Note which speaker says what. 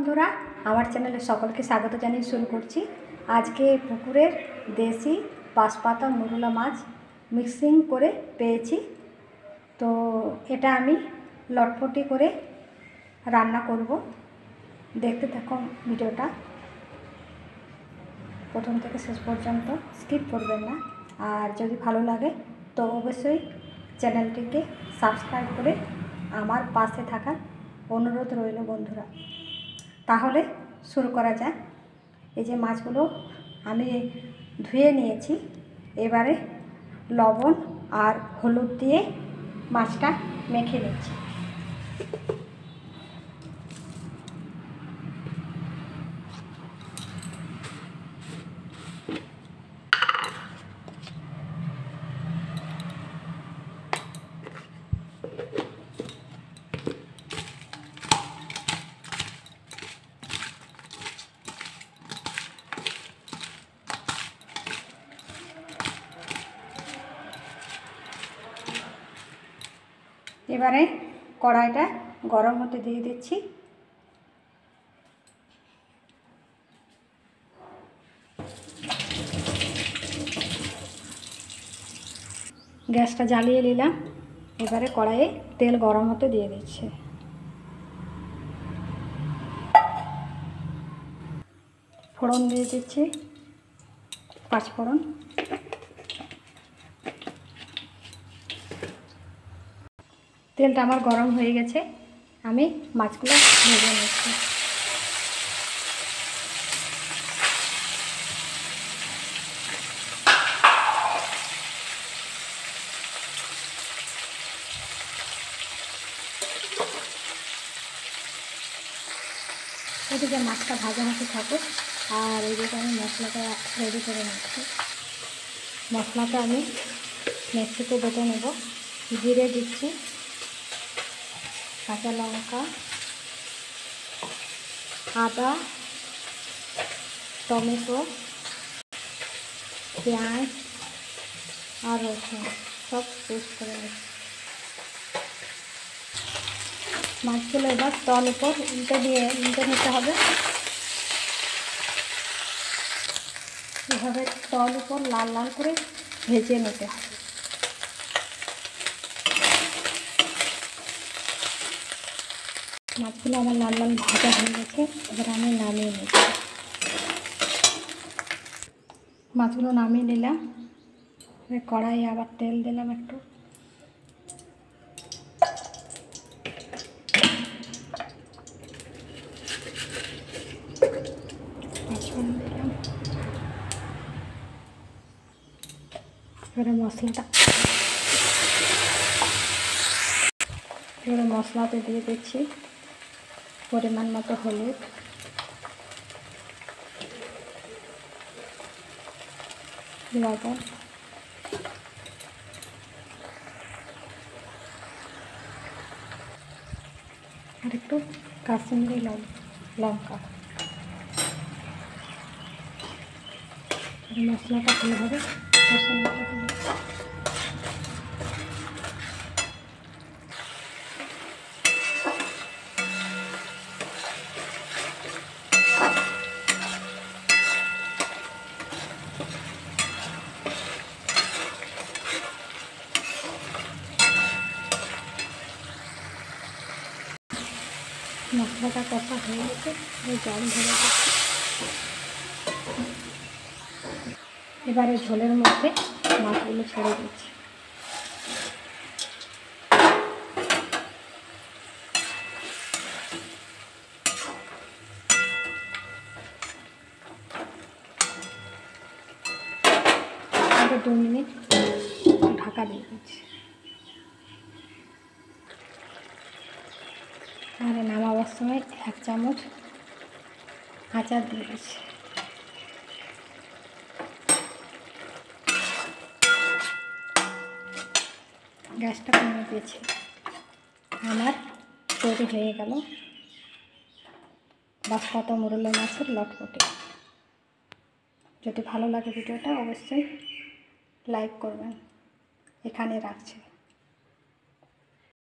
Speaker 1: বন্ধুরা, আমার চ্যানেলে সকলকে স্বাগত জানিয়ে শুরু করছি। আজকে পুকুরের দেশি বাঁশপাতা মুরুলা মাছ মিক্সিং করে পেয়েছি, তো এটা আমি লটপটি করে রান্না করব। দেখতে থাকুন ভিডিওটা প্রথম থেকে শেষ পর্যন্ত, স্কিপ করবেন না। আর যদি ভালো লাগে তো অবশ্যই চ্যানেলটিকে সাবস্ক্রাইব করে আমার পাশে থাকার অনুরোধ রইল বন্ধুরা। তাহলে শুরু করা যাক। এই যে মাছগুলো আমি ধুয়ে নিয়েছি, এবারে লবণ আর হলুদ দিয়ে মাছটা মেখে নিচ্ছি। এবারে কড়াইটা গরম হতে দিয়ে দিচ্ছি। গ্যাসটা জ্বালিয়ে নিলাম, এবারে কড়াইয়ে তেল গরম হতে দিয়ে দিচ্ছি। ফোড়ন দিয়ে দিচ্ছি, পাঁচফোড়ন। তেলটা আমার গরম হয়ে গেছে, আমি মাছগুলো ভেজে নিচ্ছি। এদিকে মাছটা ভাজা হতে থাকুক, আর এদিকে আমি মশলাটা রেডি করে নিচ্ছি। মশলাটা আমি মিক্সিতে বেটে নেব। জিরে দিচ্ছি, কাঁচা লঙ্কা, আদা, টমেটো, পেঁয়াজ আর রসুন সব পেস্ট করে নিচ্ছি। মাছগুলো এবার তল উপর উল্টে নিতে হবে। এভাবে তল উপর লাল লাল করে ভেজে নিতে হবে। মাছগুলো আমার লাল লাল ভাজা হয়ে গেছে, এবার আমি নামিয়ে নিচ্ছি। মাছগুলো নামিয়ে নিলাম, কড়াইয়ে আবার তেল দিলাম একটু। পাঁচফোড়ন দিলাম, এবারে মশলাতে দিয়ে দিচ্ছি পরিমাণ মতো হলুদ, লবণ, আর একটু কাশ্মীরি লঙ্কা। মশলাটা ভালোভাবে কষে নিতে হবে। মশলাটা কষা হয়ে গেছে, জল ধরে দিচ্ছি। এবারে ঝোলের মধ্যে মাছগুলো ছেড়ে দিচ্ছি। আরও 2 মিনিট ঢাকা দিয়ে দিচ্ছি। আর নামাবার সময় 1 চামচ আচার দিয়ে দিচ্ছি। গ্যাসটা কমিয়ে দিয়েছি। আমার তৈরি হয়ে গেল বাঁশপাতা মুরুলা মাছের লটপটি। যদি ভালো লাগে ভিডিওটা অবশ্যই লাইক করবেন। এখানে রাখছি।